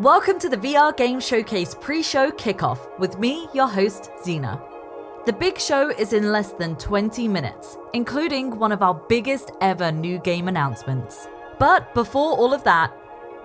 Welcome to the VR Game Showcase pre-show kickoff with me, your host, Xena. The big show is in less than 20 minutes, including one of our biggest ever new game announcements. But before all of that,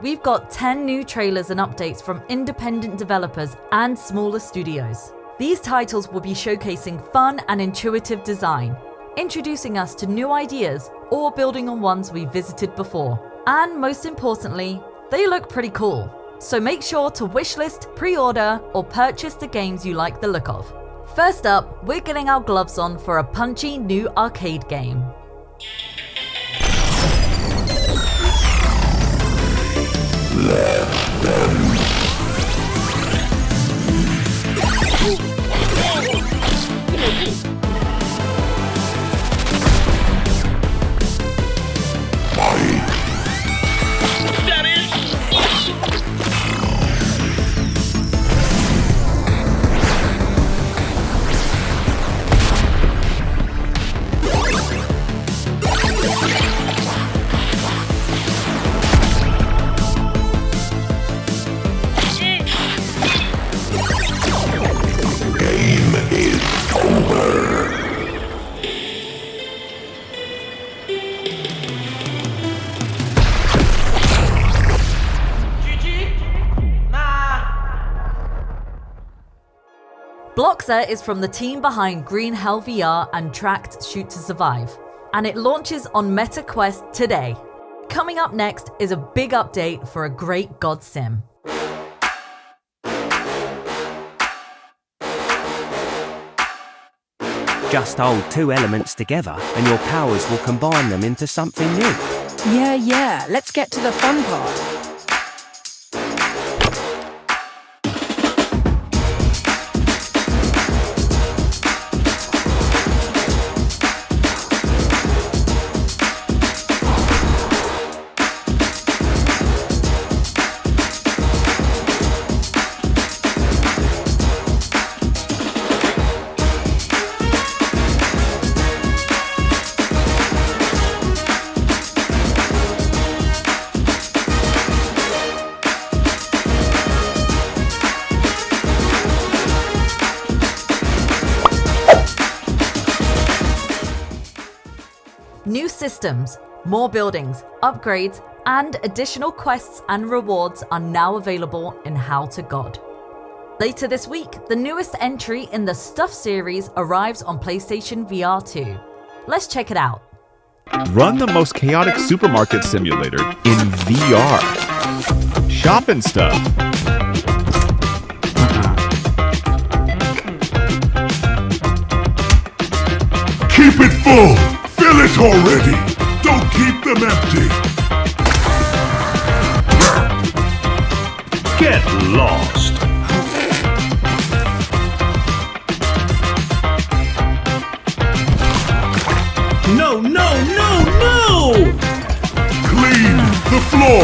we've got 10 new trailers and updates from independent developers and smaller studios. These titles will be showcasing fun and intuitive design, introducing us to new ideas or building on ones we visited before. And most importantly, they look pretty cool. So make sure to wishlist, pre-order, or purchase the games you like the look of. First up, we're getting our gloves on for a punchy new arcade game. Let them. Bloxer is from the team behind Green Hell VR and Tracked Shoot to Survive, and it launches on MetaQuest today. Coming up next is a big update for a great god sim. Just hold two elements together and your powers will combine them into something new. Yeah, let's get to the fun part. New systems, more buildings, upgrades, and additional quests and rewards are now available in How to God. Later this week, the newest entry in the Stuff series arrives on PlayStation VR 2. Let's check it out. Run the most chaotic supermarket simulator in VR. Shop and stuff. Keep it full! Fill it already! Don't keep them empty! Get lost! No! Clean the floor!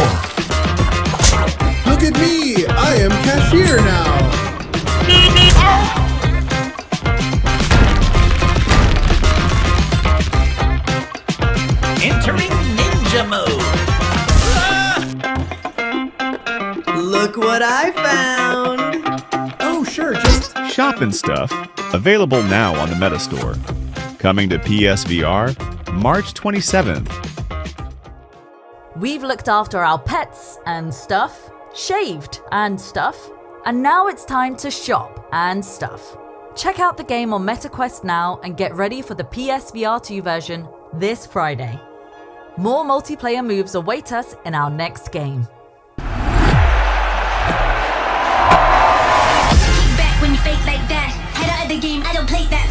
Look at me! I am cashier now! Entering ninja mode! Look what I found! Oh, sure, just... Shop and stuff. Available now on the Meta Store. Coming to PSVR, March 27th. We've looked after our pets and stuff, shaved and stuff, and now it's time to shop and stuff. Check out the game on MetaQuest now and get ready for the PSVR 2 version this Friday. More multiplayer moves await us in our next game. Back when you fake like that. Head out of the game, I don't play that.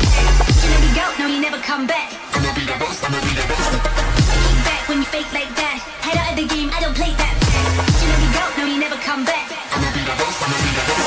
You let me go, no you never come back. I'ma be the best, Back when you fake like that. Head out of the game, I don't play that. You let me go, no you never come back. I'ma be the best, I'ma keep back.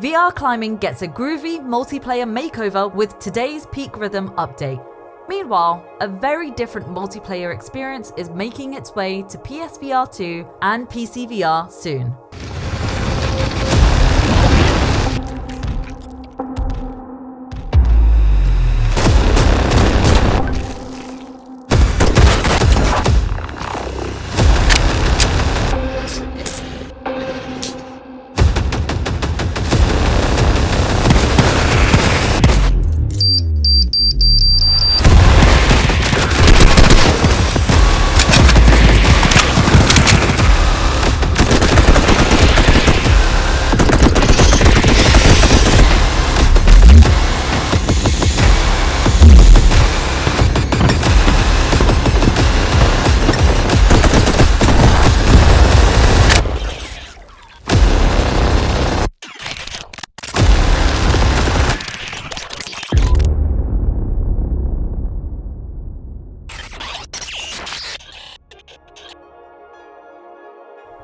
VR climbing gets a groovy multiplayer makeover with today's peak rhythm update. Meanwhile, a very different multiplayer experience is making its way to PSVR 2 and PC VR soon.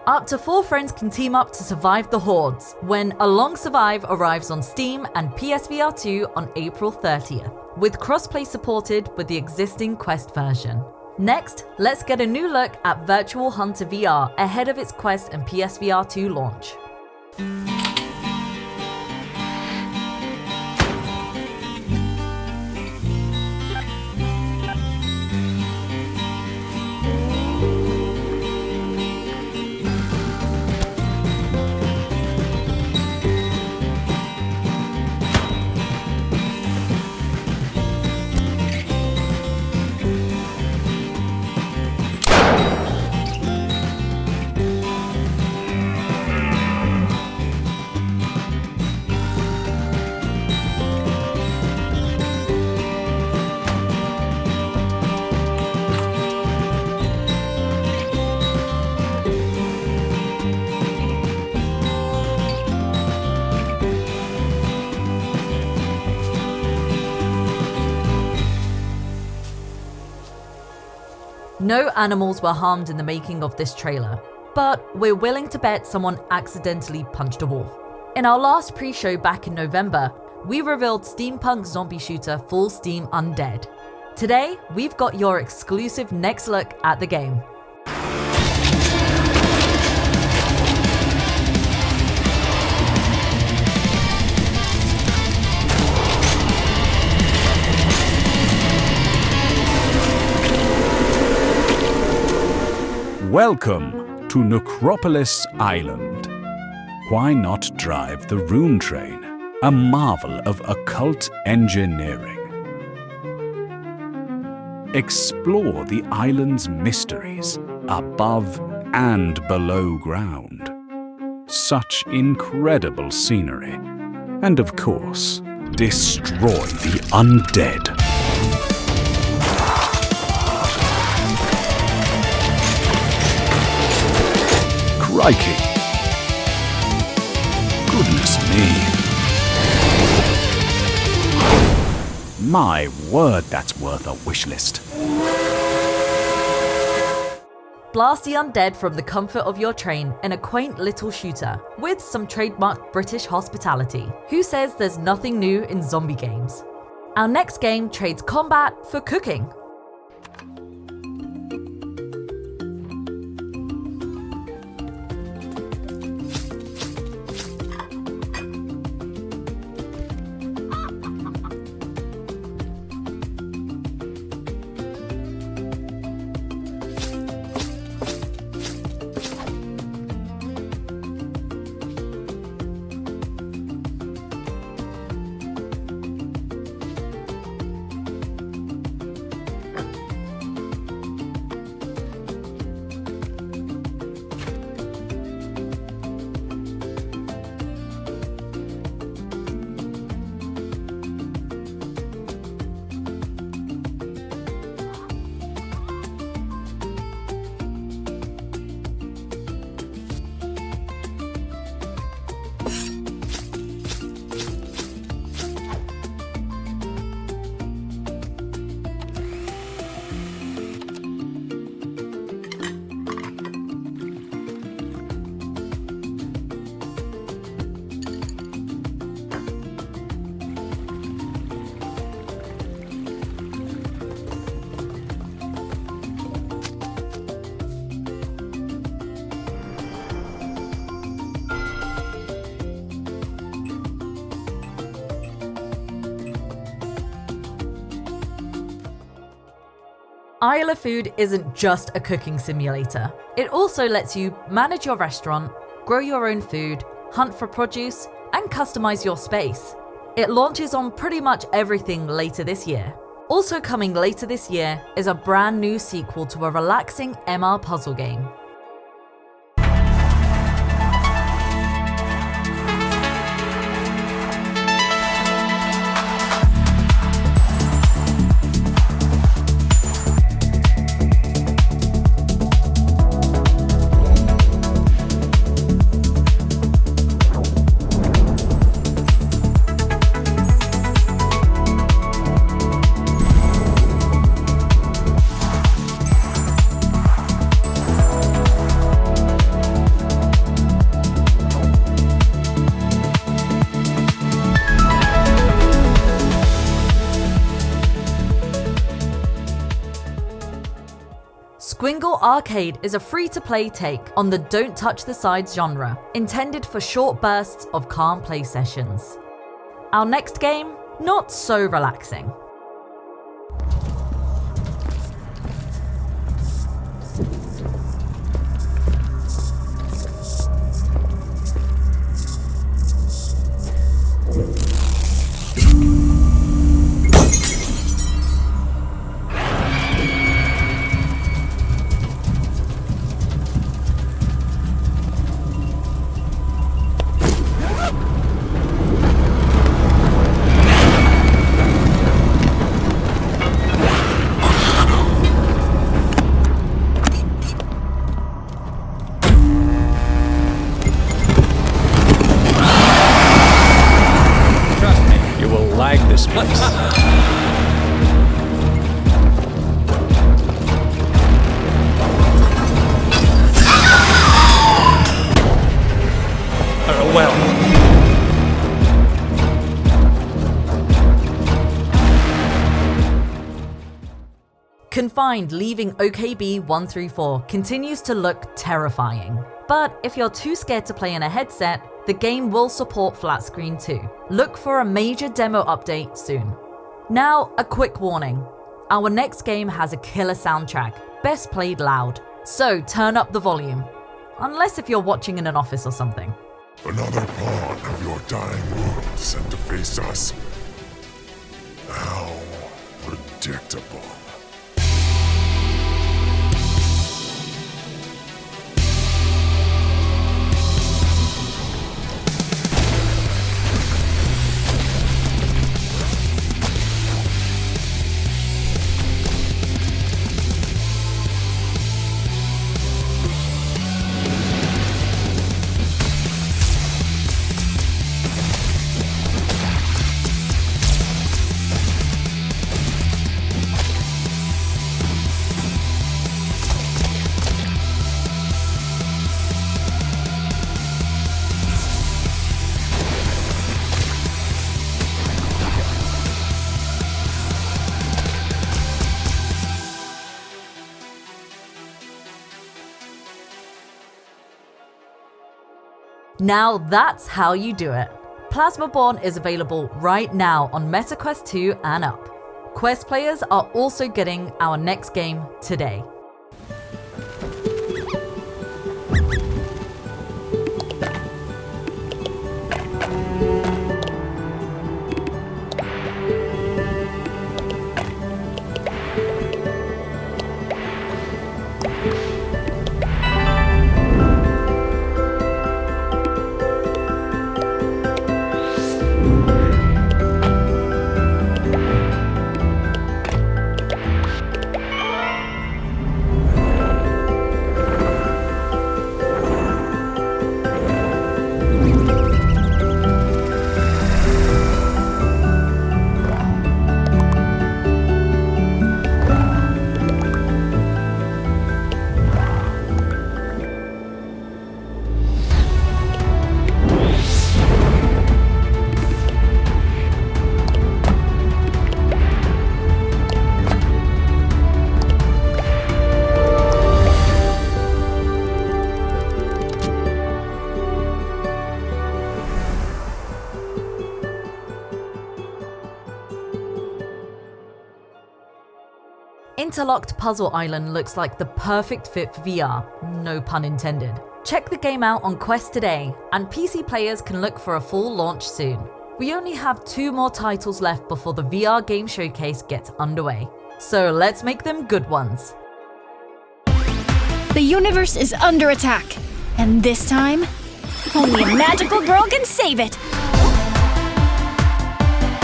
Up to 4 friends can team up to survive the Hordes when Along Survive arrives on Steam and PSVR 2 on April 30th, with crossplay supported with the existing Quest version. Next, let's get a new look at Virtual Hunter VR ahead of its Quest and PSVR 2 launch. No animals were harmed in the making of this trailer, but we're willing to bet someone accidentally punched a wall. In our last pre-show back in November, we revealed steampunk zombie shooter Full Steam Undead. Today, we've got your exclusive next look at the game. Welcome to Necropolis Island. Why not drive the Rune Train, a marvel of occult engineering? Explore the island's mysteries above and below ground. Such incredible scenery. And of course, destroy the undead. Crikey. Goodness me. My word, that's worth a wish list. Blast the undead from the comfort of your train in a quaint little shooter with some trademark British hospitality. Who says there's nothing new in zombie games? Our next game trades combat for cooking. Isle of Food isn't just a cooking simulator. It also lets you manage your restaurant, grow your own food, hunt for produce, and customize your space. It launches on pretty much everything later this year. Also coming later this year is a brand new sequel to a relaxing MR puzzle game. Squingle Arcade is a free-to-play take on the Don't Touch the Sides genre, intended for short bursts of calm play sessions. Our next game, not so relaxing. This place. Well. Confined leaving OKB 134 continues to look terrifying. But if you're too scared to play in a headset, the game will support flat screen too. Look for a major demo update soon. Now, a quick warning. Our next game has a killer soundtrack, best played loud. So turn up the volume. Unless if you're watching in an office or something. Another pawn of your dying world sent to face us. How predictable. Now that's how you do it. Plasmaborne is available right now on MetaQuest 2 and up. Quest players are also getting our next game today. Interlocked Puzzle Island looks like the perfect fit for VR, no pun intended. Check the game out on Quest today, and PC players can look for a full launch soon. We only have 2 more titles left before the VR game showcase gets underway, so let's make them good ones. The universe is under attack, and this time, only a magical girl can save it.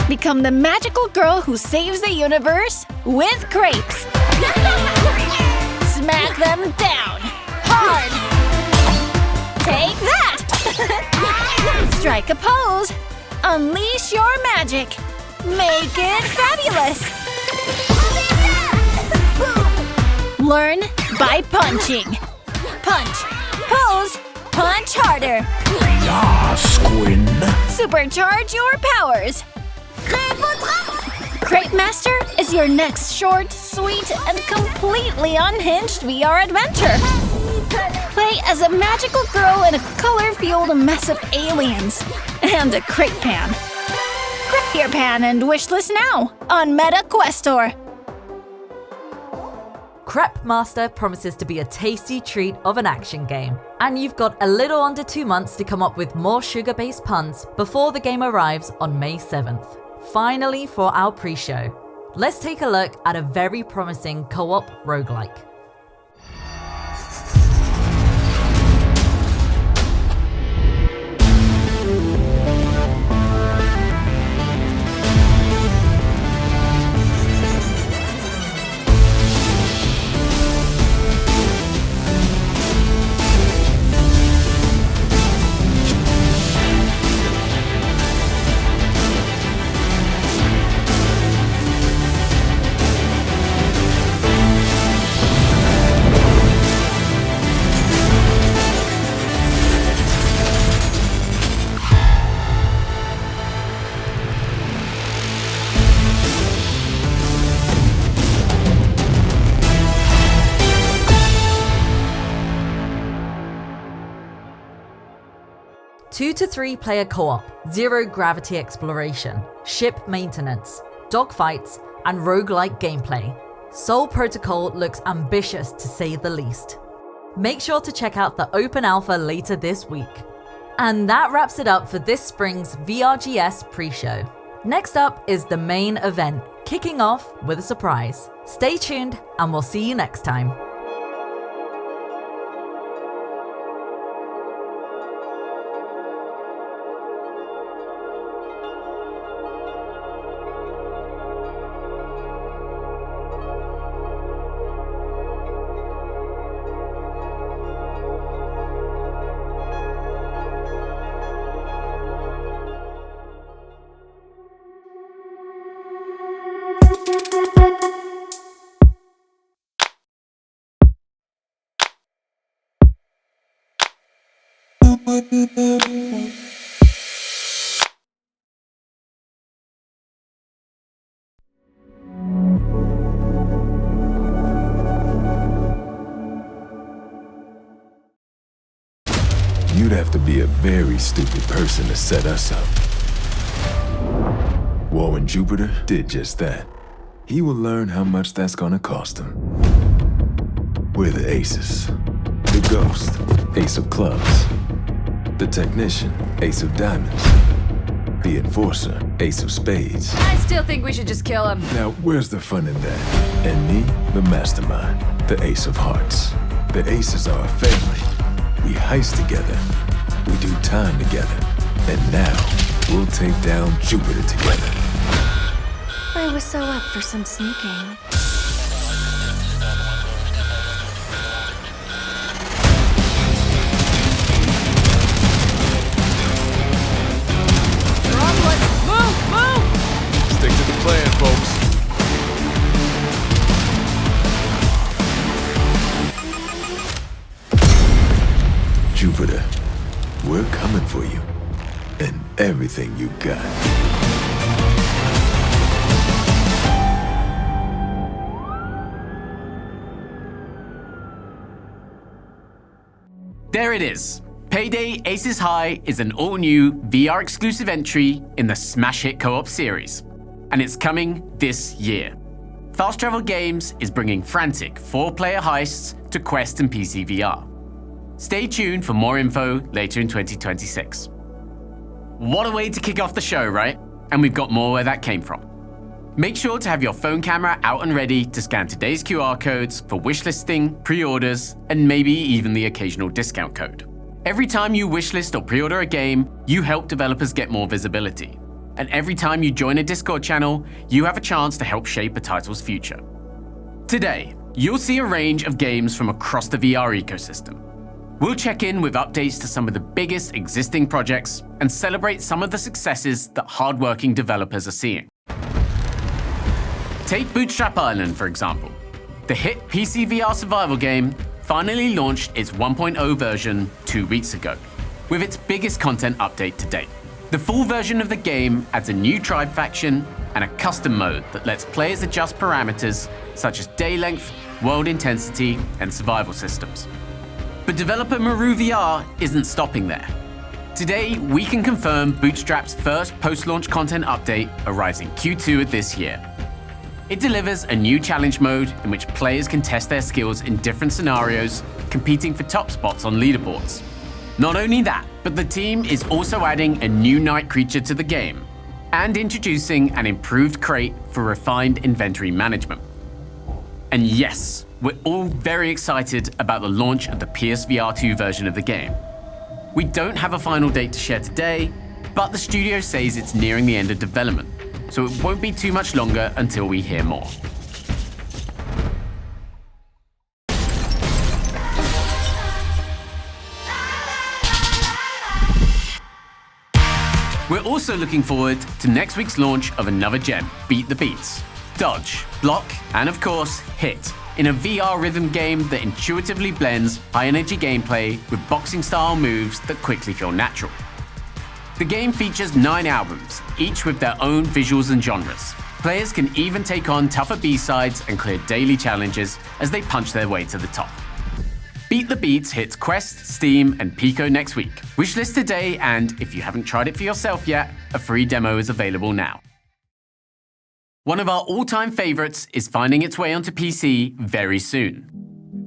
Become the magical girl who saves the universe with Crepes. Smack them down hard. Take that! Strike a pose. Unleash your magic. Make it fabulous. Learn by punching. Punch, pose, punch harder. Yeah, Squin. Supercharge your powers. Crepe Master is your next short, sweet, and completely unhinged VR adventure. Play as a magical girl in a color-fueled mess of aliens and a crepe pan. Grab your pan and wishlist now on Meta Quest Store. Crepe Master promises to be a tasty treat of an action game, and you've got a little under 2 months to come up with more sugar-based puns before the game arrives on May 7th. Finally, for our pre-show, let's take a look at a very promising co-op roguelike. Two to 3 player co-op, zero gravity exploration, ship maintenance, dogfights, and roguelike gameplay. Soul Protocol looks ambitious to say the least. Make sure to check out the open alpha later this week. And that wraps it up for this spring's VRGS pre-show. Next up is the main event, kicking off with a surprise. Stay tuned and we'll see you next time. You'd have to be a very stupid person to set us up. Warren Jupiter did just that. He will learn how much that's gonna cost him. We're the aces. The ghost, ace of clubs. The technician, ace of diamonds. The enforcer, ace of spades. I still think we should just kill him. Now, where's the fun in that? And me, the mastermind, the ace of hearts. The aces are a family. We heist together. We do time together. And now, we'll take down Jupiter together. I was so up for some sneaking. Stick to the plan, folks. Jupiter, we're coming for you. And everything you got. There it is. Payday Aces High is an all-new VR exclusive entry in the smash hit co-op series. And it's coming this year. Fast Travel Games is bringing frantic 4-player heists to Quest and PC VR. Stay tuned for more info later in 2026. What a way to kick off the show, right? And we've got more where that came from. Make sure to have your phone camera out and ready to scan today's QR codes for wishlisting, pre-orders, and maybe even the occasional discount code. Every time you wishlist or pre-order a game, you help developers get more visibility. And every time you join a Discord channel, you have a chance to help shape a title's future. Today, you'll see a range of games from across the VR ecosystem. We'll check in with updates to some of the biggest existing projects and celebrate some of the successes that hardworking developers are seeing. Take Bootstrap Island, for example. The hit PC VR survival game finally launched its 1.0 version 2 weeks ago, with its biggest content update to date. The full version of the game adds a new tribe faction and a custom mode that lets players adjust parameters such as day length, world intensity, and survival systems. But developer Maru VR isn't stopping there. Today, we can confirm Bootstrap's first post-launch content update arrives in Q2 of this year. It delivers a new challenge mode in which players can test their skills in different scenarios, competing for top spots on leaderboards. Not only that, but the team is also adding a new night creature to the game and introducing an improved Crepe for refined inventory management. And yes, we're all very excited about the launch of the PSVR 2 version of the game. We don't have a final date to share today, but the studio says it's nearing the end of development, so it won't be too much longer until we hear more. We're also looking forward to next week's launch of another gem, Beat the Beats. Dodge, block, and of course, hit, in a VR rhythm game that intuitively blends high-energy gameplay with boxing-style moves that quickly feel natural. The game features 9 albums, each with their own visuals and genres. Players can even take on tougher B-sides and clear daily challenges as they punch their way to the top. Beat the Beats hits Quest, Steam, and Pico next week. Wishlist today, and if you haven't tried it for yourself yet, a free demo is available now. One of our all-time favorites is finding its way onto PC very soon.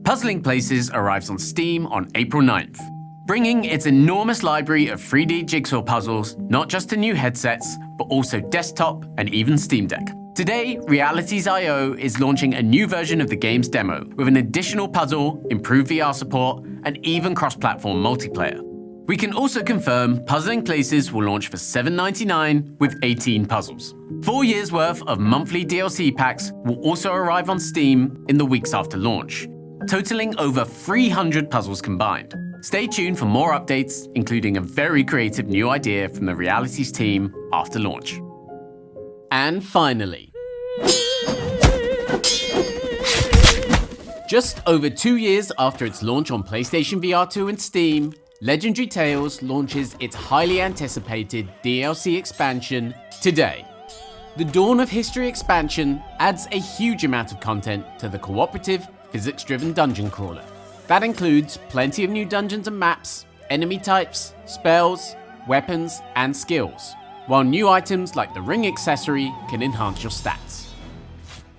Puzzling Places arrives on Steam on April 9th, bringing its enormous library of 3D jigsaw puzzles not just to new headsets, but also desktop and even Steam Deck. Today, Realities.io is launching a new version of the game's demo with an additional puzzle, improved VR support, and even cross-platform multiplayer. We can also confirm Puzzling Places will launch for $7.99 with 18 puzzles. 4 years' worth of monthly DLC packs will also arrive on Steam in the weeks after launch, totaling over 300 puzzles combined. Stay tuned for more updates, including a very creative new idea from the Realities team after launch. And finally, just over 2 years after its launch on PlayStation VR 2 and Steam, Legendary Tales launches its highly anticipated DLC expansion today. The Dawn of History expansion adds a huge amount of content to the cooperative, physics-driven dungeon crawler. That includes plenty of new dungeons and maps, enemy types, spells, weapons, and skills, while new items like the ring accessory can enhance your stats.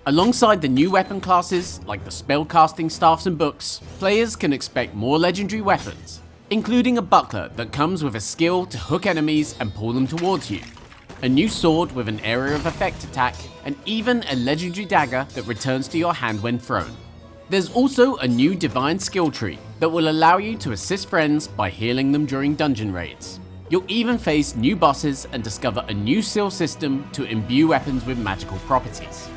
Alongside the new weapon classes like the spellcasting staffs and books, players can expect more legendary weapons, including a buckler that comes with a skill to hook enemies and pull them towards you, a new sword with an area of effect attack, and even a legendary dagger that returns to your hand when thrown. There's also a new divine skill tree that will allow you to assist friends by healing them during dungeon raids. You'll even face new bosses and discover a new skill system to imbue weapons with magical properties.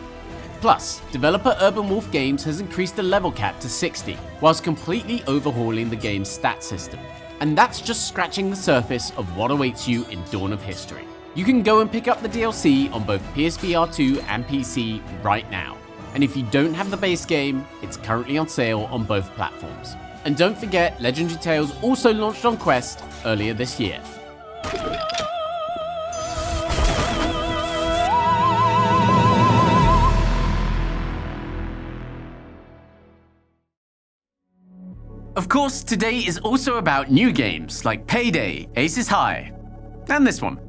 Plus, developer Urban Wolf Games has increased the level cap to 60, whilst completely overhauling the game's stat system. And that's just scratching the surface of what awaits you in Dawn of History. You can go and pick up the DLC on both PSVR 2 and PC right now. And if you don't have the base game, it's currently on sale on both platforms. And don't forget, Legendary Tales also launched on Quest earlier this year. Of course, today is also about new games like Payday, Aces High, and this one.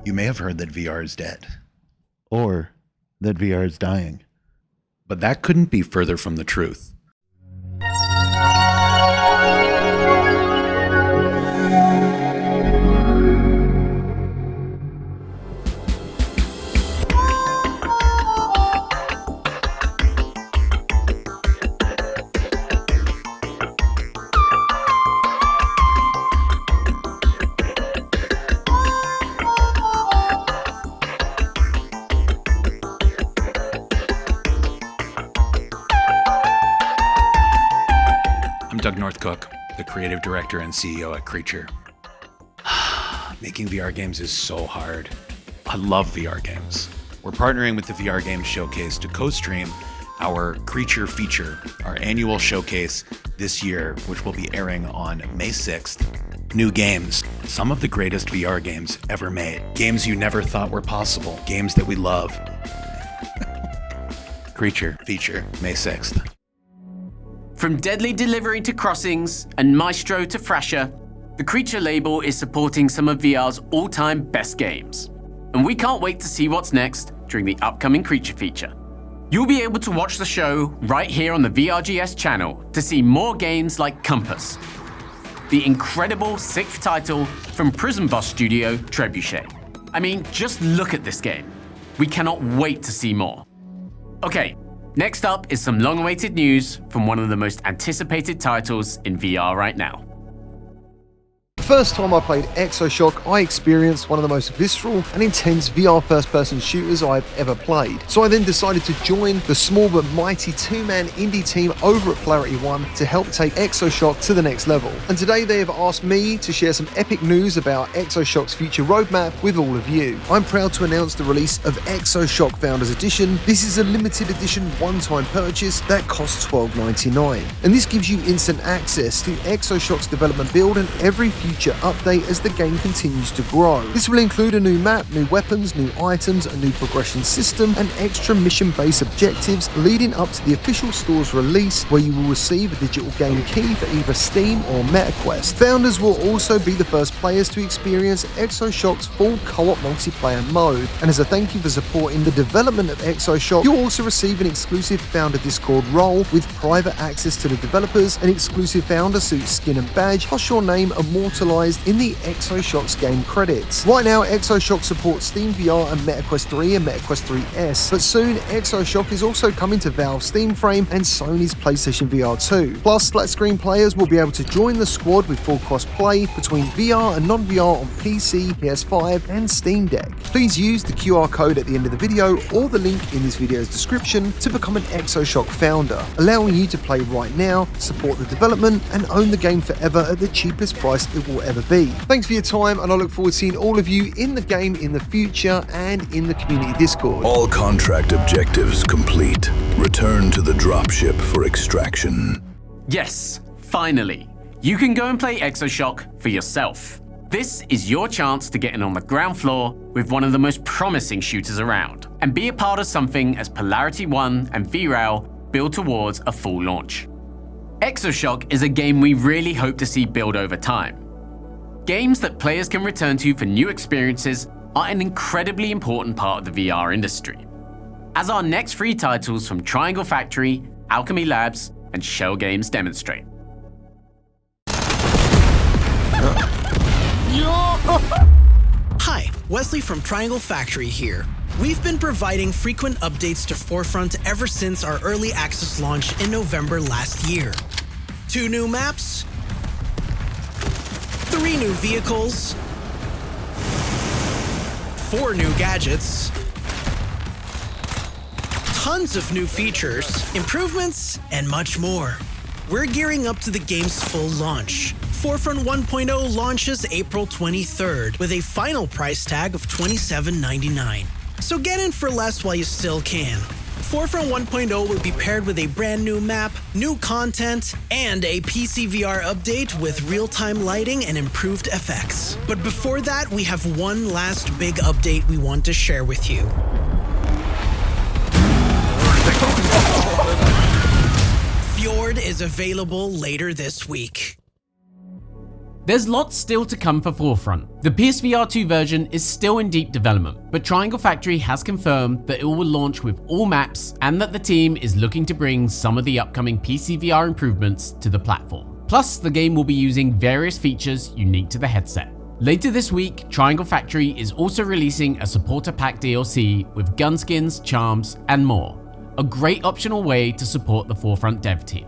You may have heard that VR is dead. Or that VR is dying. But that couldn't be further from the truth. Northcook, the creative director and CEO at Creature. Making VR games is so hard. I love VR games. We're partnering with the VR Games Showcase to co-stream our Creature feature, our annual showcase this year, which will be airing on May 6th. New games, some of the greatest VR games ever made. Games you never thought were possible. Games that we love. Creature feature, May 6th. From Deadly Delivery to Crossings and Maestro to Thrasher, the Creature label is supporting some of VR's all-time best games. And we can't wait to see what's next during the upcoming Creature feature. You'll be able to watch the show right here on the VRGS channel to see more games like Compass, the incredible 6th title from Prison Boss studio Trebuchet. I mean, just look at this game. We cannot wait to see more. Okay. Next up is some long-awaited news from one of the most anticipated titles in VR right now. The first time I played Exoshock, I experienced one of the most visceral and intense VR first-person shooters I've ever played. So I then decided to join the small but mighty two-man indie team over at Polarity One to help take Exoshock to the next level. And today they have asked me to share some epic news about Exoshock's future roadmap with all of you. I'm proud to announce the release of Exoshock Founders Edition. This is a limited edition one-time purchase that costs $12.99. And this gives you instant access to Exoshock's development build and every future update as the game continues to grow. This will include a new map, new weapons, new items, a new progression system, and extra mission-based objectives leading up to the official store's release, where you will receive a digital game key for either Steam or MetaQuest. Founders will also be the first players to experience Exoshock's full co-op multiplayer mode, and as a thank you for supporting the development of Exoshock, you'll also receive an exclusive Founder Discord role with private access to the developers, an exclusive Founder suit skin and badge, plus your name immortalized in the Exoshock's game credits. Right now, Exoshock supports Steam VR and MetaQuest 3 and MetaQuest 3S, but soon Exoshock is also coming to Valve's Steam Frame and Sony's PlayStation VR 2. Plus, flat screen players will be able to join the squad with full cross-play between VR and non-VR on PC, PS5 and Steam Deck. Please use the QR code at the end of the video or the link in this video's description to become an Exoshock founder, allowing you to play right now, support the development and own the game forever at the cheapest price it will ever be. Thanks for your time, and I look forward to seeing all of you in the game in the future and in the community Discord. All contract objectives complete. Return to the dropship for extraction. Yes, finally. You can go and play Exoshock for yourself. This is your chance to get in on the ground floor with one of the most promising shooters around, and be a part of something as Polarity One and VRail build towards a full launch. Exoshock is a game we really hope to see build over time. Games that players can return to for new experiences are an incredibly important part of the VR industry, as our next 3 titles from Triangle Factory, Alchemy Labs, and Shell Games demonstrate. Hi, Wesley from Triangle Factory here. We've been providing frequent updates to Forefront ever since our early access launch in November last year. 2 new maps, 3 new vehicles, 4 new gadgets, tons of new features, improvements, and much more. We're gearing up to the game's full launch. Forefront 1.0 launches April 23rd with a final price tag of $27.99. So get in for less while you still can. Forefront 1.0 will be paired with a brand new map, new content, and a PC VR update with real-time lighting and improved effects. But before that, we have one last big update we want to share with you. Fjord is available later this week. There's lots still to come for Forefront. The PSVR 2 version is still in deep development, but Triangle Factory has confirmed that it will launch with all maps and that the team is looking to bring some of the upcoming PC VR improvements to the platform. Plus, the game will be using various features unique to the headset. Later this week, Triangle Factory is also releasing a supporter pack DLC with gun skins, charms, and more. A great optional way to support the Forefront dev team.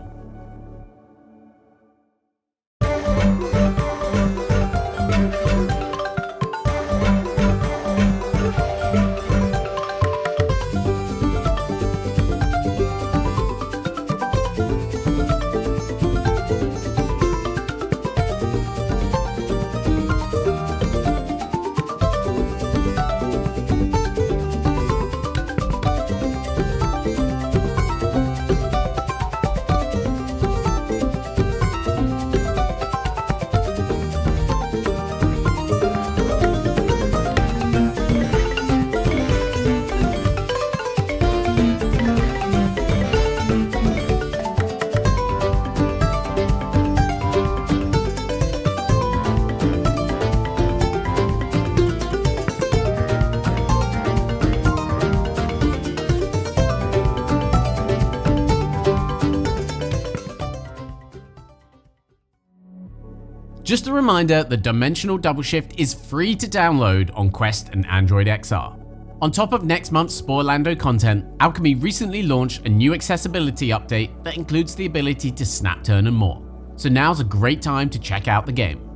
Just a reminder, the Dimensional Double Shift is free to download on Quest and Android XR. On top of next month's Spoilando content, Alchemy recently launched a new accessibility update that includes the ability to snap turn and more. So now's a great time to check out the game.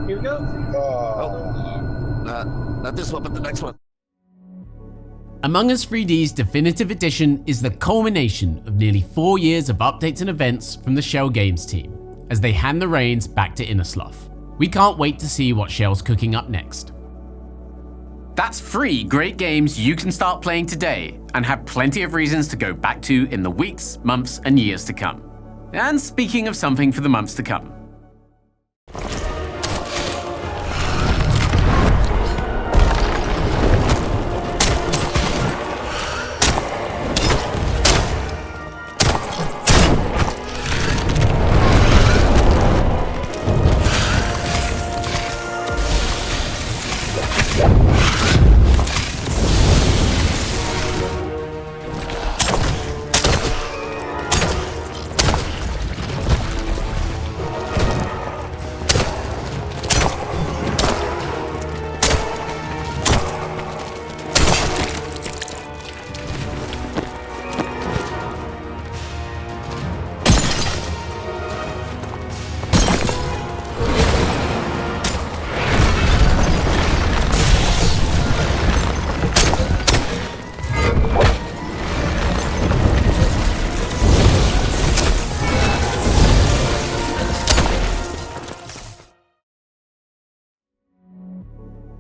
Here we go. Not this one, but the next one. Among Us 3D's Definitive Edition is the culmination of nearly 4 years of updates and events from the Shell Games team, as they hand the reins back to Innersloth. We can't wait to see what Shell's cooking up next. That's 3 great games you can start playing today and have plenty of reasons to go back to in the weeks, months, and years to come. And speaking of something for the months to come.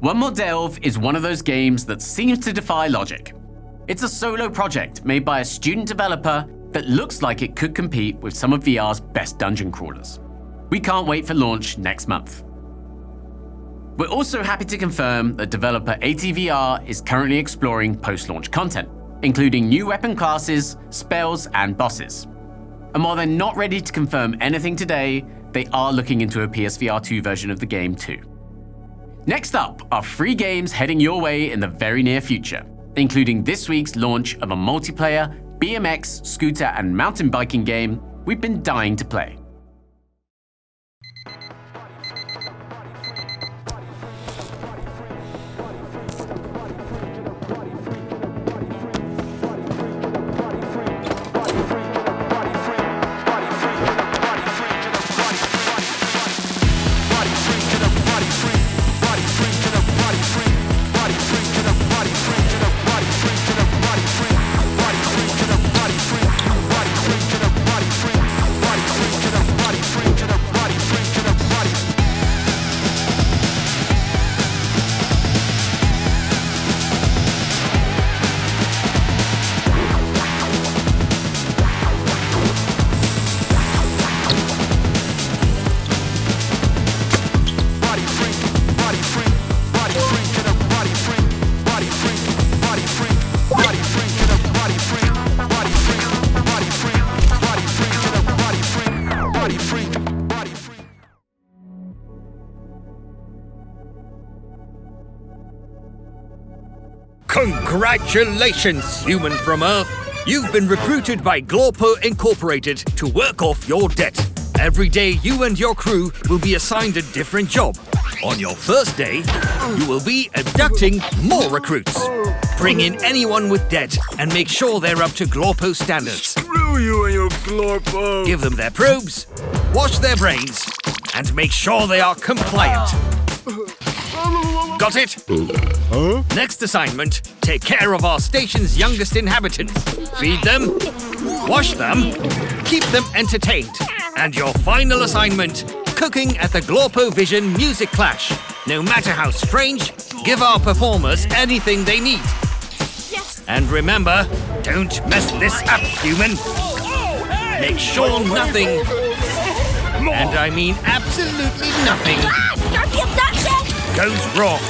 One More Delve is one of those games that seems to defy logic. It's a solo project made by a student developer that looks like it could compete with some of VR's best dungeon crawlers. We can't wait for launch next month. We're also happy to confirm that developer ATVR is currently exploring post-launch content, including new weapon classes, spells, and bosses. And while they're not ready to confirm anything today, they are looking into a PSVR 2 version of the game too. Next up are 3 games heading your way in the very near future, including this week's launch of a multiplayer BMX, scooter, and mountain biking game we've been dying to play. Congratulations, human from Earth! You've been recruited by Glorpo Incorporated to work off your debt. Every day, you and your crew will be assigned a different job. On your first day, you will be abducting more recruits. Bring in anyone with debt and make sure they're up to Glorpo standards. Screw you and your Glorpo! Give them their probes, wash their brains, and make sure they are compliant. Got it? Huh? Next assignment, take care of our station's youngest inhabitants. Feed them, wash them, keep them entertained. And your final assignment, cooking at the Glorpo Vision Music Clash. No matter how strange, give our performers anything they need. Yes. And remember, don't mess this up, human. Make sure nothing, and I mean absolutely nothing, goes wrong.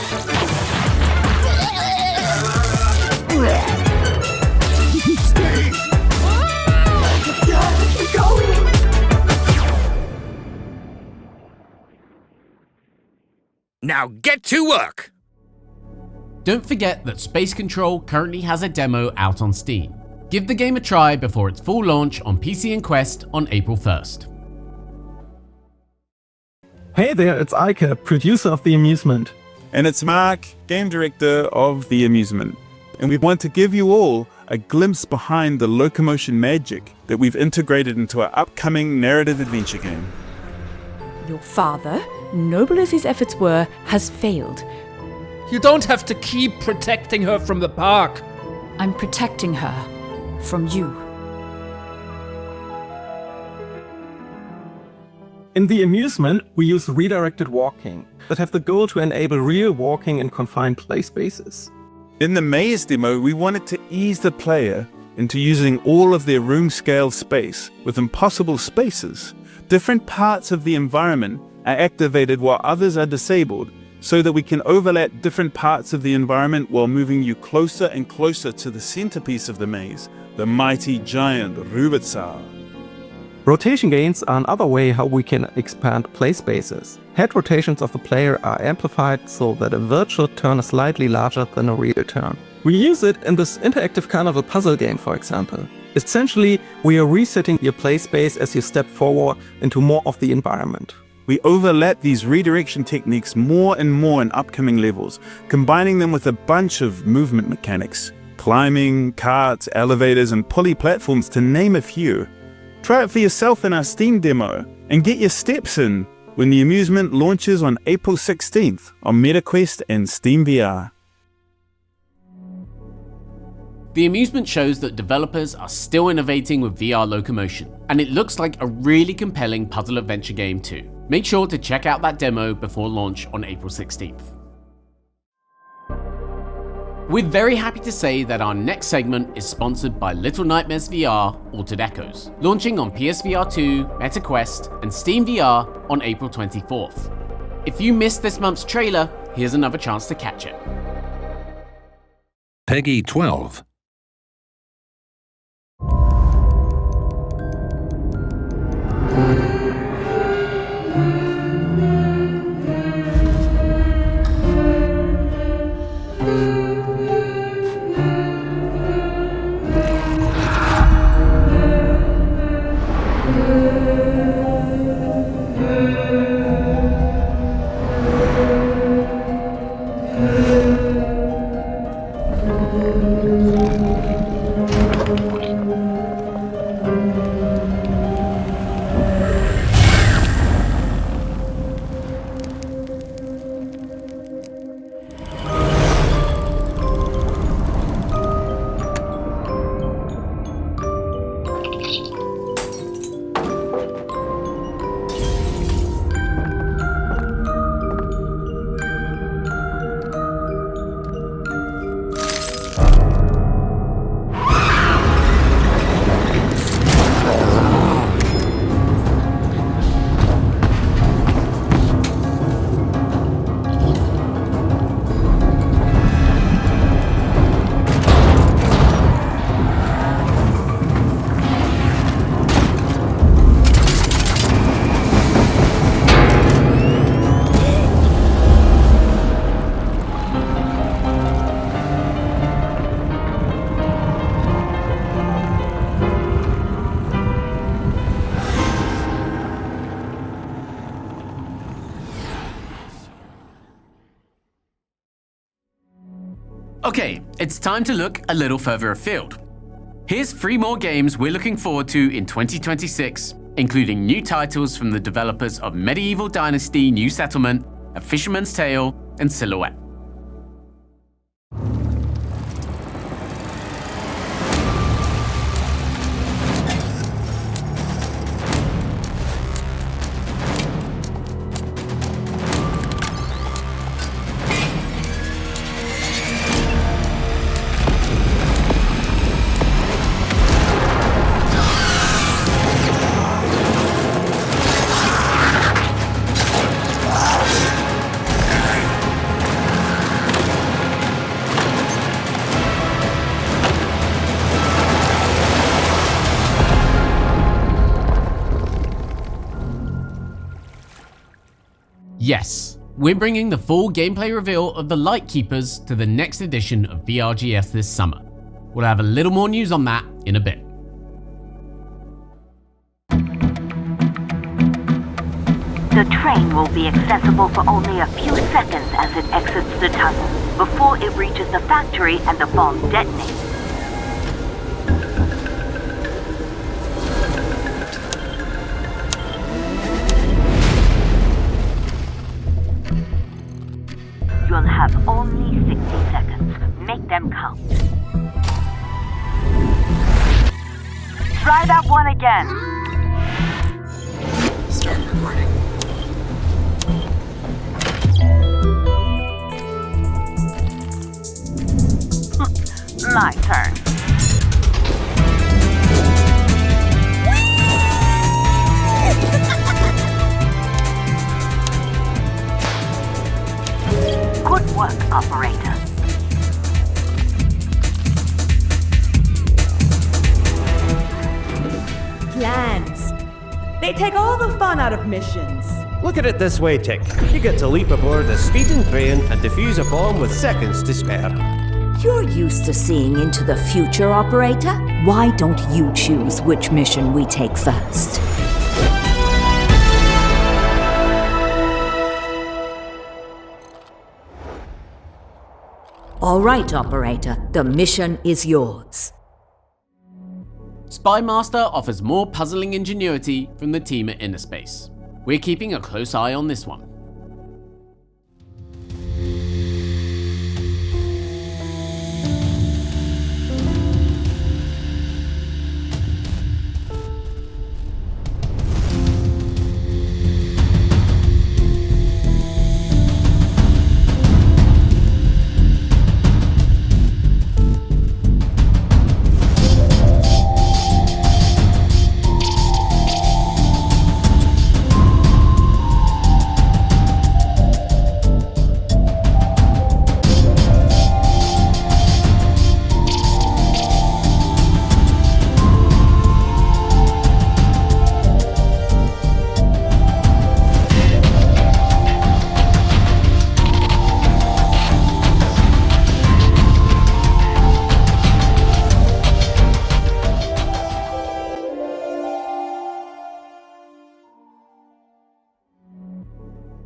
Now get to work! Don't forget that Space Control currently has a demo out on Steam. Give the game a try before its full launch on PC and Quest on April 1st. Hey there, it's Eike, producer of The Amusement. And it's Mark, game director of The Amusement. And we want to give you all a glimpse behind the locomotion magic that we've integrated into our upcoming narrative adventure game. Your father, noble as his efforts were, has failed. You don't have to keep protecting her from the park. I'm protecting her from you. In The Amusement, we use redirected walking that have the goal to enable real walking in confined play spaces. In the maze demo, we wanted to ease the player into using all of their room-scale space with impossible spaces. Different parts of the environment are activated while others are disabled, so that we can overlap different parts of the environment while moving you closer and closer to the centerpiece of the maze, the mighty giant Roboquest. Rotation gains are another way how we can expand play spaces. Head rotations of the player are amplified so that a virtual turn is slightly larger than a real turn. We use it in this interactive carnival puzzle game, for example. Essentially, we are resetting your play space as you step forward into more of the environment. We overlap these redirection techniques more and more in upcoming levels, combining them with a bunch of movement mechanics. Climbing, carts, elevators, and pulley platforms, to name a few. Try it for yourself in our Steam demo, and get your steps in when The Amusement launches on April 16th on MetaQuest and Steam VR. The Amusement shows that developers are still innovating with VR locomotion, and it looks like a really compelling puzzle adventure game too. Make sure to check out that demo before launch on April 16th. We're very happy to say that our next segment is sponsored by Little Nightmares VR Altered Echoes, launching on PSVR 2, MetaQuest, and Steam VR on April 24th. If you missed this month's trailer, here's another chance to catch it. Peggy 12. Okay, it's time to look a little further afield. Here's 3 more games we're looking forward to in 2026, including new titles from the developers of Medieval Dynasty New Settlement, A Fisherman's Tale, and Silhouette. Yes, we're bringing the full gameplay reveal of the Lightkeepers to the next edition of VRGS this summer. We'll have a little more news on that in a bit. The train will be accessible for only a few seconds as it exits the tunnel, before it reaches the factory and the bomb detonates. You'll have only 60 seconds. Make them count. Try that one again. Start recording. My turn. Good work, operator. Plans. They take all the fun out of missions. Look at it this way, Tick. You get to leap aboard a speeding train and defuse a bomb with seconds to spare. You're used to seeing into the future, operator. Why don't you choose which mission we take first? All right, operator. The mission is yours. Spymaster offers more puzzling ingenuity from the team at Innerspace. We're keeping a close eye on this one.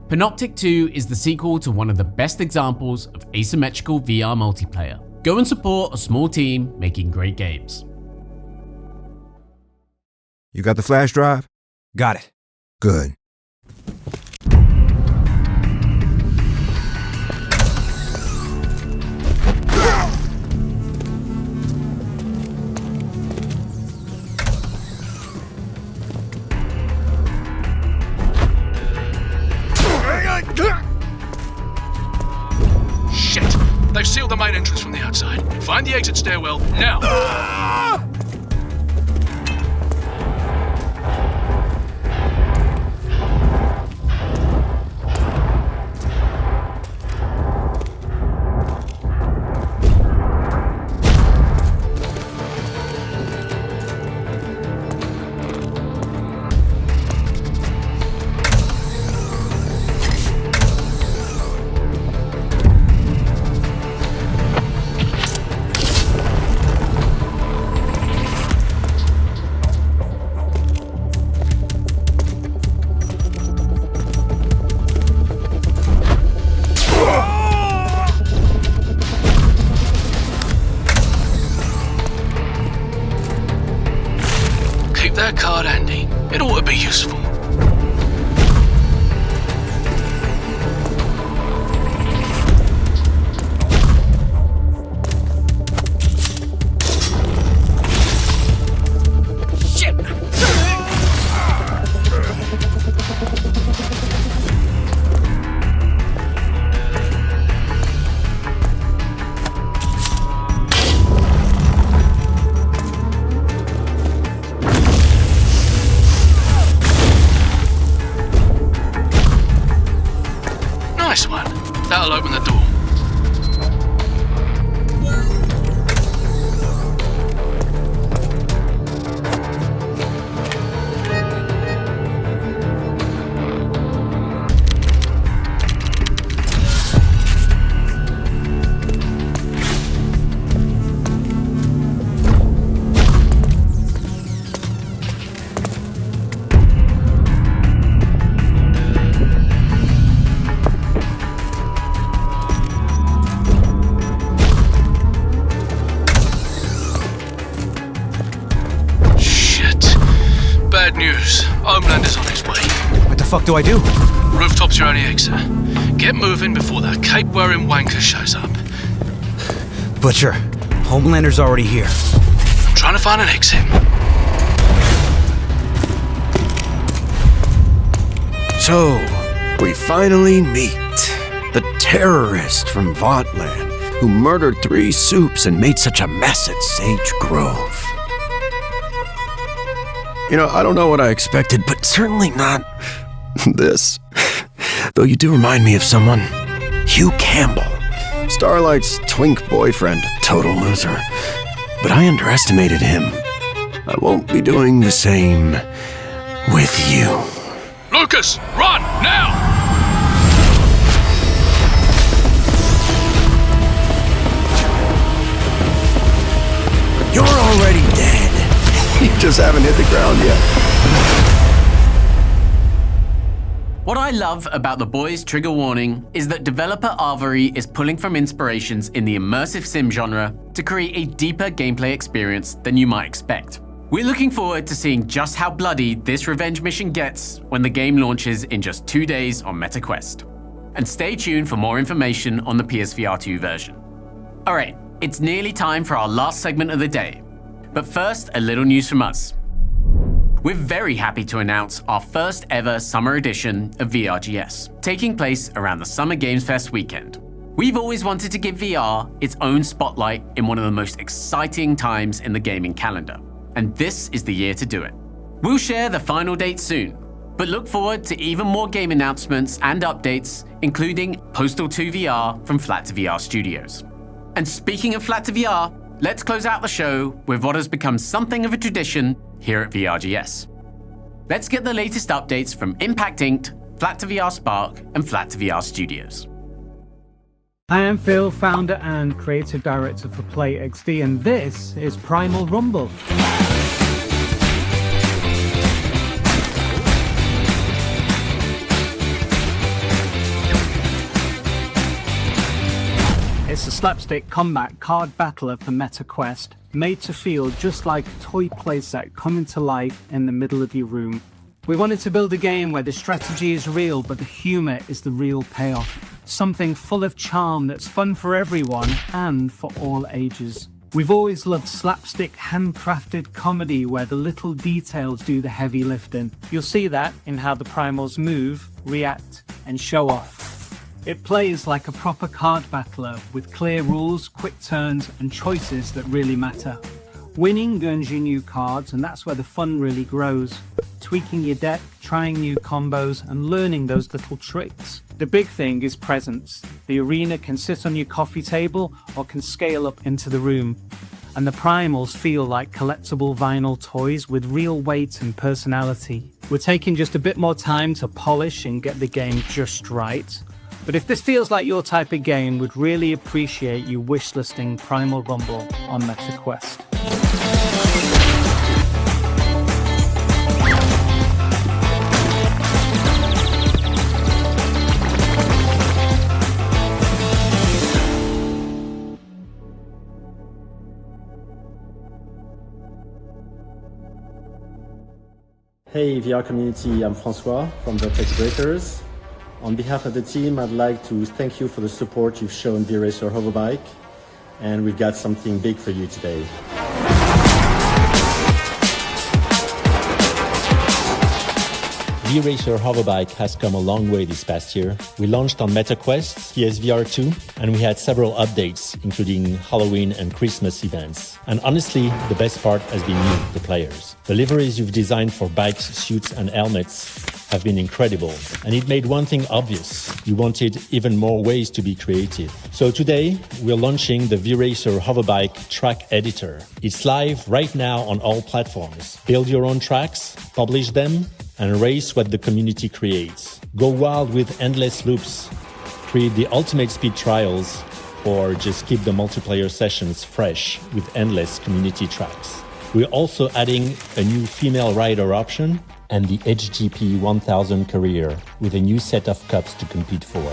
Panoptic 2 is the sequel to one of the best examples of asymmetrical VR multiplayer. Go and support a small team making great games. You got the flash drive? Got it. Good. Shit! They've sealed the main entrance from the outside. Find the exit stairwell now. That card handy. It ought to be useful. Shit! Nice one. That'll open the door. Bad news. Homelander's on his way. What the fuck do I do? Rooftops your only exit. Get moving before that cape-wearing wanker shows up. Butcher, Homelander's already here. I'm trying to find an exit. So, we finally meet. The terrorist from Votland who murdered 3 soups and made such a mess at Sage Grove. You know, I don't know what I expected, but certainly not this. Though you do remind me of someone. Hugh Campbell. Starlight's twink boyfriend, total loser. But I underestimated him. I won't be doing the same with you. Lucas, run, now! You're already dead. You just haven't hit the ground yet. What I love about The Boys Trigger Warning is that developer Arvory is pulling from inspirations in the immersive sim genre to create a deeper gameplay experience than you might expect. We're looking forward to seeing just how bloody this revenge mission gets when the game launches in just 2 days on MetaQuest. And stay tuned for more information on the PSVR 2 version. Alright, it's nearly time for our last segment of the day. But first, a little news from us. We're very happy to announce our first ever summer edition of VRGS, taking place around the Summer Games Fest weekend. We've always wanted to give VR its own spotlight in one of the most exciting times in the gaming calendar, and this is the year to do it. We'll share the final date soon, but look forward to even more game announcements and updates, including Postal 2 VR from Flat2VR Studios. And speaking of Flat2VR, let's close out the show with what has become something of a tradition here at VRGS. Let's get the latest updates from Impact Inked, Flat2VR Spark, and Flat2VR Studios. I am Phil, founder and creative director for PlayXD, and this is Primal Rumble. It's a slapstick combat card battler for MetaQuest, made to feel just like a toy playset coming to life in the middle of your room. We wanted to build a game where the strategy is real, but the humor is the real payoff. Something full of charm that's fun for everyone and for all ages. We've always loved slapstick, handcrafted comedy where the little details do the heavy lifting. You'll see that in how the Primals move, react, and show off. It plays like a proper card battler with clear rules, quick turns, and choices that really matter. Winning earns you new cards, and that's where the fun really grows. Tweaking your deck, trying new combos, and learning those little tricks. The big thing is presence. The arena can sit on your coffee table or can scale up into the room. And the Primals feel like collectible vinyl toys with real weight and personality. We're taking just a bit more time to polish and get the game just right. But if this feels like your type of game, we'd really appreciate you wishlisting Primal Rumble on MetaQuest. Hey VR community, I'm Francois from VMX Release. On behalf of the team, I'd like to thank you for the support you've shown VRacer Hoverbike, and we've got something big for you today. VRacer Hoverbike has come a long way this past year. We launched on MetaQuest, PSVR 2, and we had several updates, including Halloween and Christmas events. And honestly, the best part has been you, the players. The liveries you've designed for bikes, suits, and helmets have been incredible. And it made one thing obvious. You wanted even more ways to be creative. So today, we're launching the VRacer Hoverbike Track Editor. It's live right now on all platforms. Build your own tracks, publish them, and race what the community creates. Go wild with endless loops, create the ultimate speed trials, or just keep the multiplayer sessions fresh with endless community tracks. We're also adding a new female rider option and the HGP 1000 career with a new set of cups to compete for.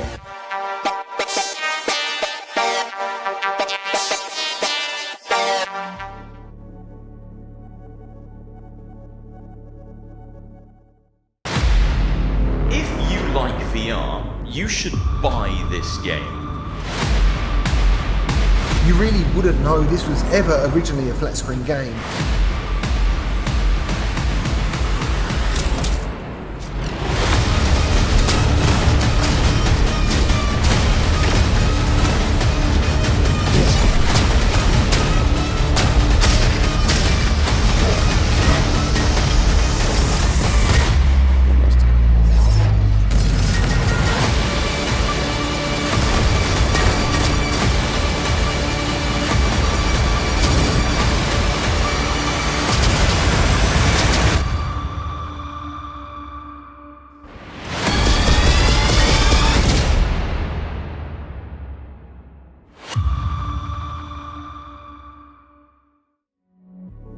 You should buy this game. You really wouldn't know this was ever originally a flat screen game.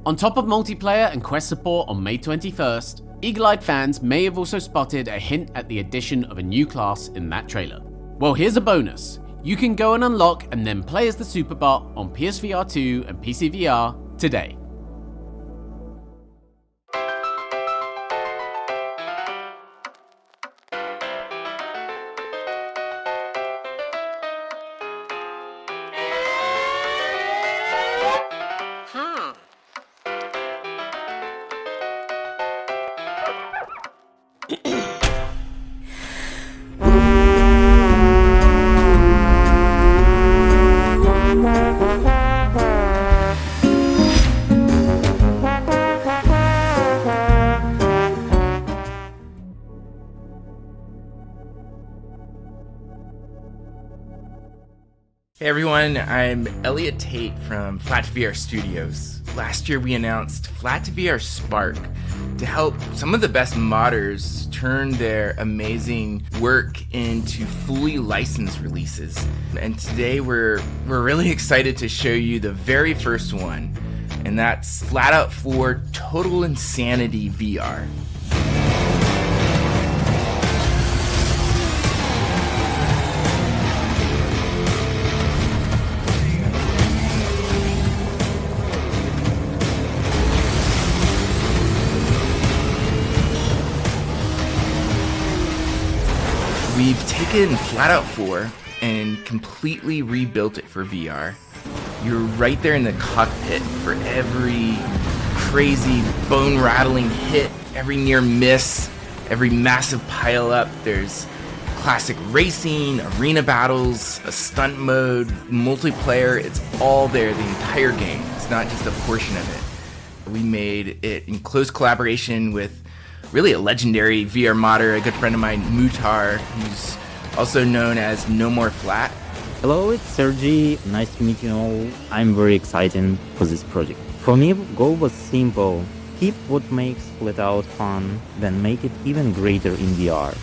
On top of multiplayer and quest support on May 21st, Eagle-eyed fans may have also spotted a hint at the addition of a new class in that trailer. Well, here's a bonus. You can go and unlock and then play as the Superbot on PSVR 2 and PC VR today. Hey everyone, I'm Elliot Tate from FlatVR Studios. Last year we announced FlatVR Spark to help some of the best modders turn their amazing work into fully licensed releases. And today we're really excited to show you the very first one, and that's FlatOut 4 Total Insanity VR. taken FlatOut 4 and completely rebuilt it for VR. You're right there in the cockpit for every crazy bone-rattling hit, every near miss, every massive pile-up. There's classic racing, arena battles, a stunt mode, multiplayer. It's all there, the entire game. It's not just a portion of it. We made it in close collaboration with really a legendary VR modder, a good friend of mine, Mutar, who's also known as No More Flat. Hello, it's Sergi. Nice to meet you all. I'm very excited for this project. For me, goal was simple. Keep what makes FlatOut fun, then make it even greater in VR.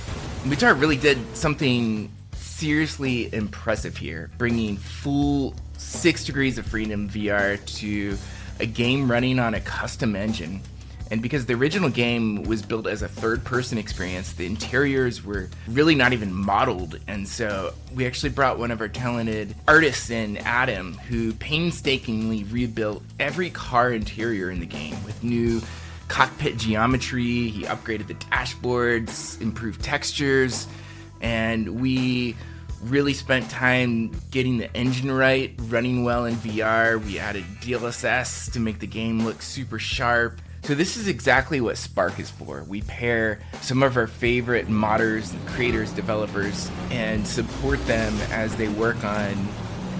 Mutar really did something seriously impressive here, bringing full 6 degrees of freedom VR to a game running on a custom engine. And because the original game was built as a third-person experience, the interiors were really not even modeled. And so we actually brought one of our talented artists in, Adam, who painstakingly rebuilt every car interior in the game with new cockpit geometry. He upgraded the dashboards, improved textures, and we really spent time getting the engine right, running well in VR. We added DLSS to make the game look super sharp. So this is exactly what Spark is for. We pair some of our favorite modders, creators, developers, and support them as they work on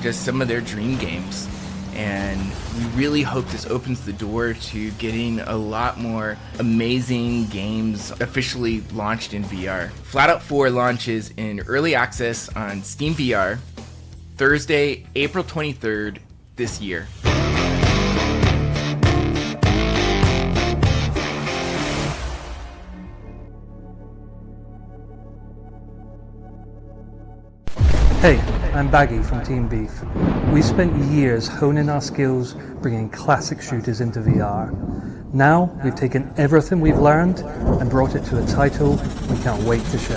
just some of their dream games. And we really hope this opens the door to getting a lot more amazing games officially launched in VR. FlatOut 4 launches in early access on Steam VR Thursday, April 23rd this year. Hey, I'm Baggy from Team Beef. We spent years honing our skills, bringing classic shooters into VR. Now, we've taken everything we've learned and brought it to a title we can't wait to share.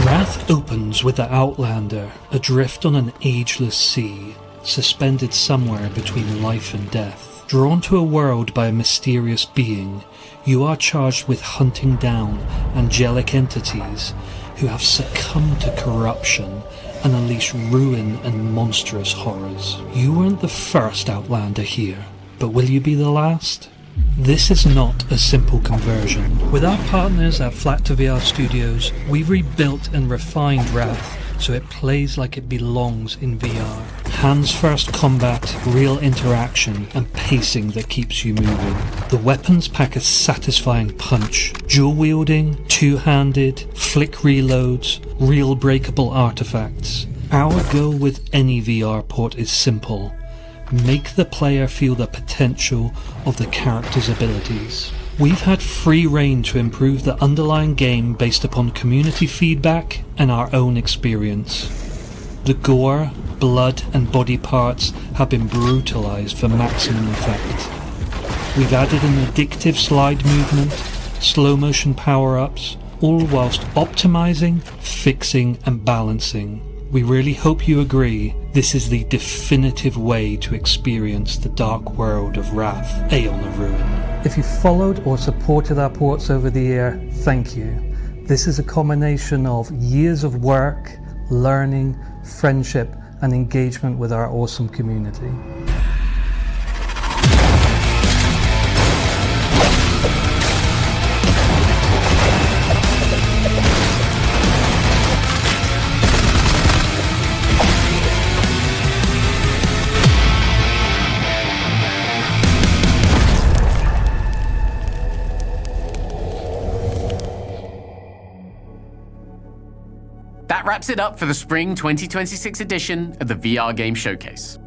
Wrath opens with the Outlander, adrift on an ageless sea, suspended somewhere between life and death. Drawn to a world by a mysterious being, you are charged with hunting down angelic entities who have succumbed to corruption and unleash ruin and monstrous horrors. You weren't the first Outlander here, but will you be the last? This is not a simple conversion. With our partners at FlatOut VR Studios, we've rebuilt and refined Wrath so it plays like it belongs in VR. Hands-first combat, real interaction, and pacing that keeps you moving. The weapons pack a satisfying punch. Dual-wielding, two-handed, flick reloads, real breakable artifacts. Our goal with any VR port is simple. Make the player feel the potential of the character's abilities. We've had free rein to improve the underlying game based upon community feedback and our own experience. The gore, blood and body parts have been brutalized for maximum effect. We've added an addictive slide movement, slow motion power-ups, all whilst optimizing, fixing and balancing. We really hope you agree this is the definitive way to experience the dark world of Wrath, Aeon of Ruin. If you followed or supported our ports over the year, thank you. This is a combination of years of work, learning, friendship, and engagement with our awesome community. That wraps it up for the Spring 2026 edition of the VR Game Showcase.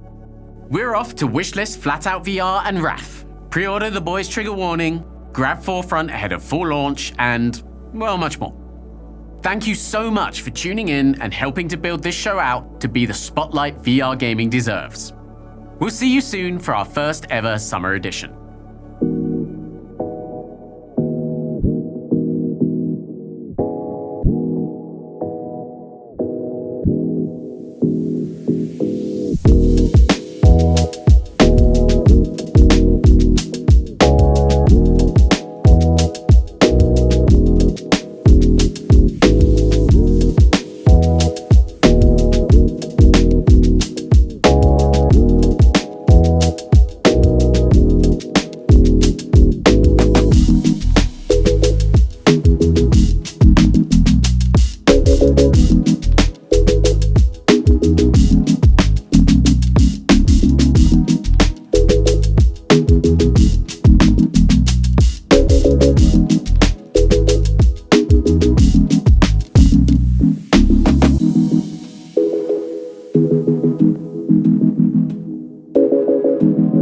We're off to wishlist FlatOut VR and Wrath, pre-order the boys' trigger warning, grab Forefront ahead of full launch, and, well, much more. Thank you so much for tuning in and helping to build this show out to be the spotlight VR gaming deserves. We'll see you soon for our first ever summer edition. you.